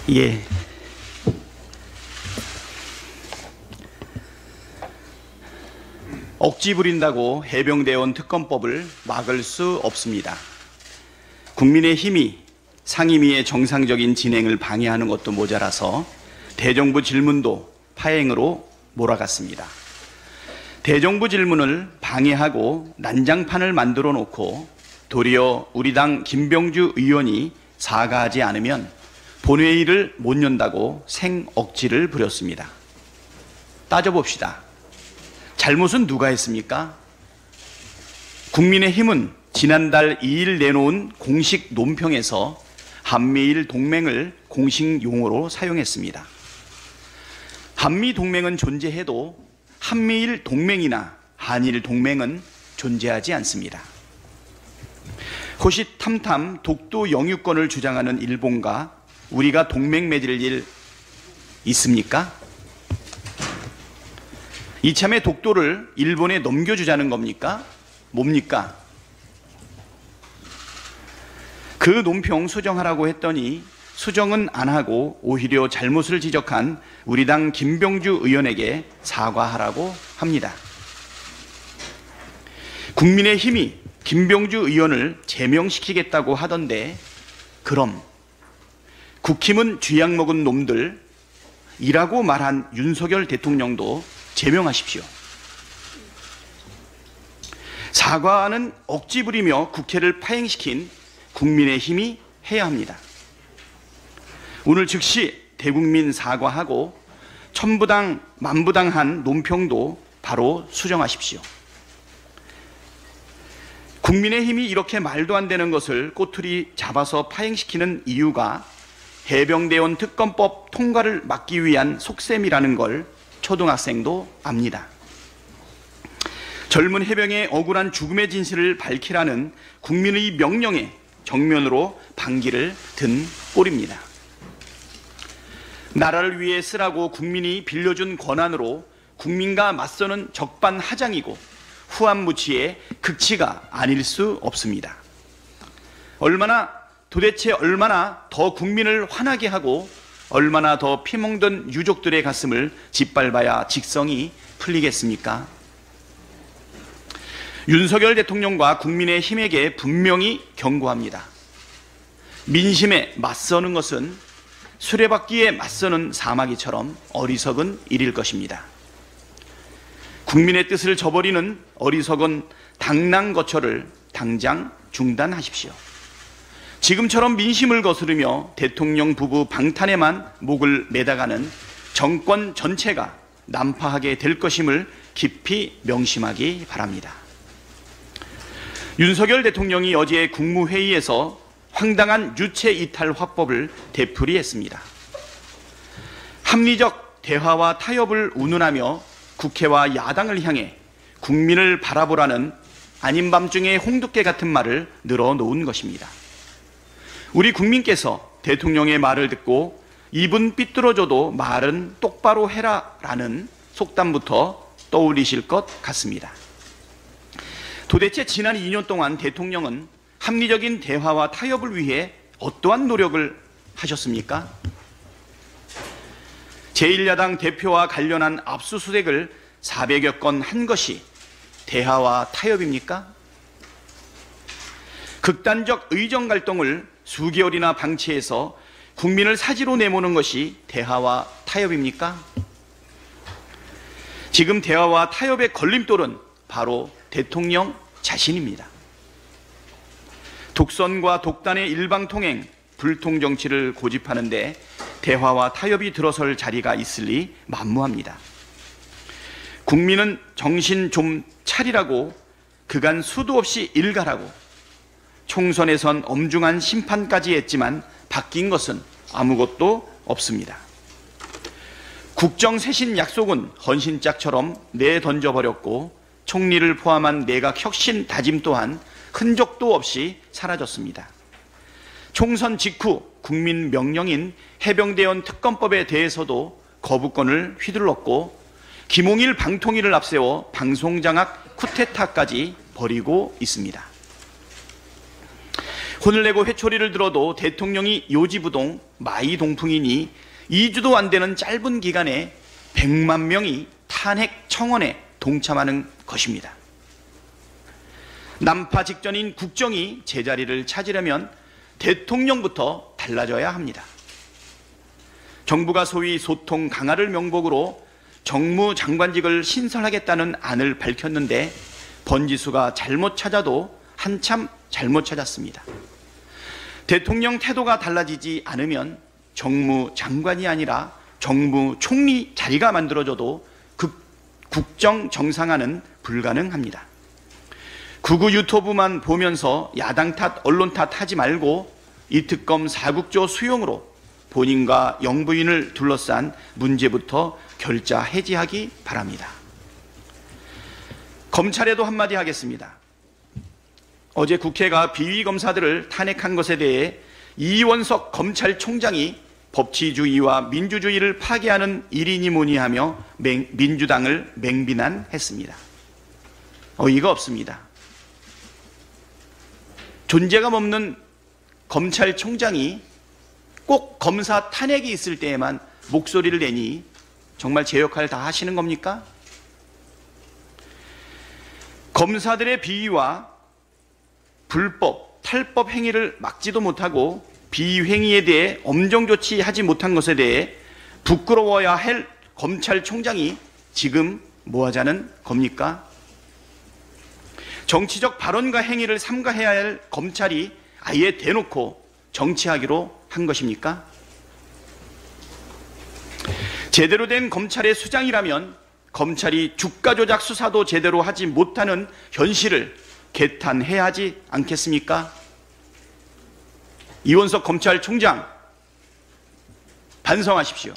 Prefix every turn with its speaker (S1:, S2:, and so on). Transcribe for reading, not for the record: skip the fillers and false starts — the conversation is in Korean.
S1: 예. 억지 부린다고 해병대원 특검법을 막을 수 없습니다. 국민의힘이 상임위의 정상적인 진행을 방해하는 것도 모자라서 대정부 질문도 파행으로 몰아갔습니다. 대정부 질문을 방해하고 난장판을 만들어 놓고 도리어 우리 당 김병주 의원이 사과하지 않으면 본회의를 못 연다고 생억지를 부렸습니다. 따져봅시다. 잘못은 누가 했습니까? 국민의힘은 지난달 2일 내놓은 공식 논평에서 한미일 동맹을 공식 용어로 사용했습니다. 한미 동맹은 존재해도 한미일 동맹이나 한일 동맹은 존재하지 않습니다. 호시탐탐 독도 영유권을 주장하는 일본과 우리가 동맹 맺을 일 있습니까? 이참에 독도를 일본에 넘겨주자는 겁니까? 뭡니까? 그 논평 수정하라고 했더니 수정은 안 하고 오히려 잘못을 지적한 우리 당 김병주 의원에게 사과하라고 합니다. 국민의힘이 김병주 의원을 제명시키겠다고 하던데 그럼 국힘은 쥐약 먹은 놈들이라고 말한 윤석열 대통령도 제명하십시오. 사과는 억지 부리며 국회를 파행시킨 국민의힘이 해야 합니다. 오늘 즉시 대국민 사과하고 천부당 만부당한 논평도 바로 수정하십시오. 국민의힘이 이렇게 말도 안 되는 것을 꼬투리 잡아서 파행시키는 이유가 해병대원 특검법 통과를 막기 위한 속셈이라는 걸 초등학생도 압니다. 젊은 해병의 억울한 죽음의 진실을 밝히라는 국민의 명령에 정면으로 반기를 든 꼴입니다. 나라를 위해 쓰라고 국민이 빌려준 권한으로 국민과 맞서는 적반하장이고 후한무치의 극치가 아닐 수 없습니다. 도대체 얼마나 더 국민을 화나게 하고 얼마나 더 피멍든 유족들의 가슴을 짓밟아야 직성이 풀리겠습니까? 윤석열 대통령과 국민의힘에게 분명히 경고합니다. 민심에 맞서는 것은 수레바퀴에 맞서는 사마귀처럼 어리석은 일일 것입니다. 국민의 뜻을 저버리는 어리석은 당랑거철을 당장 중단하십시오. 지금처럼 민심을 거스르며 대통령 부부 방탄에만 목을 매다가는 정권 전체가 난파하게 될 것임을 깊이 명심하기 바랍니다. 윤석열 대통령이 어제 국무회의에서 황당한 유체 이탈 화법을 되풀이했습니다. 합리적 대화와 타협을 운운하며 국회와 야당을 향해 국민을 바라보라는 아닌 밤중에 홍두깨 같은 말을 늘어놓은 것입니다. 우리 국민께서 대통령의 말을 듣고 입은 삐뚤어져도 말은 똑바로 해라라는 속담부터 떠올리실 것 같습니다. 도대체 지난 2년 동안 대통령은 합리적인 대화와 타협을 위해 어떠한 노력을 하셨습니까? 제1야당 대표와 관련한 압수수색을 400여 건 한 것이 대화와 타협입니까? 극단적 의정 갈등을 수개월이나 방치해서 국민을 사지로 내모는 것이 대화와 타협입니까? 지금 대화와 타협의 걸림돌은 바로 대통령 자신입니다. 독선과 독단의 일방통행, 불통정치를 고집하는데 대화와 타협이 들어설 자리가 있으리 만무합니다. 국민은 정신 좀 차리라고 그간 수도 없이 일가라고 총선에선 엄중한 심판까지 했지만 바뀐 것은 아무것도 없습니다. 국정쇄신 약속은 헌신짝처럼 내던져버렸고 총리를 포함한 내각 혁신 다짐 또한 흔적도 없이 사라졌습니다. 총선 직후 국민 명령인 해병대원 특검법에 대해서도 거부권을 휘둘렀고 김홍일 방통위를 앞세워 방송장악 쿠데타까지 벌이고 있습니다. 혼을 내고 회초리를 들어도 대통령이 요지부동 마이동풍이니 2주도 안 되는 짧은 기간에 100만 명이 탄핵 청원에 동참하는 것입니다. 난파 직전인 국정이 제자리를 찾으려면 대통령부터 달라져야 합니다. 정부가 소위 소통 강화를 명목으로 정무장관직을 신설하겠다는 안을 밝혔는데 번지수가 잘못 찾아도 한참 잘못 찾았습니다. 대통령 태도가 달라지지 않으면 정무장관이 아니라 정무총리 자리가 만들어져도 국정 정상화는 불가능합니다. 구구 유튜브만 보면서 야당 탓, 언론 탓 하지 말고 이 특검 4국조 수용으로 본인과 영부인을 둘러싼 문제부터 결자 해지하기 바랍니다. 검찰에도 한마디 하겠습니다. 어제 국회가 비위검사들을 탄핵한 것에 대해 이원석 검찰총장이 법치주의와 민주주의를 파괴하는 일이니 뭐니 하며 민주당을 맹비난했습니다. 어이가 없습니다. 존재감 없는 검찰총장이 꼭 검사 탄핵이 있을 때에만 목소리를 내니 정말 제 역할 다 하시는 겁니까? 검사들의 비위와 불법, 탈법 행위를 막지도 못하고 비행위에 대해 엄정 조치하지 못한 것에 대해 부끄러워야 할 검찰총장이 지금 뭐 하자는 겁니까? 정치적 발언과 행위를 삼가해야 할 검찰이 아예 대놓고 정치하기로 한 것입니까? 제대로 된 검찰의 수장이라면 검찰이 주가 조작 수사도 제대로 하지 못하는 현실을 개탄해야 하지 않겠습니까? 이원석 검찰총장 반성하십시오.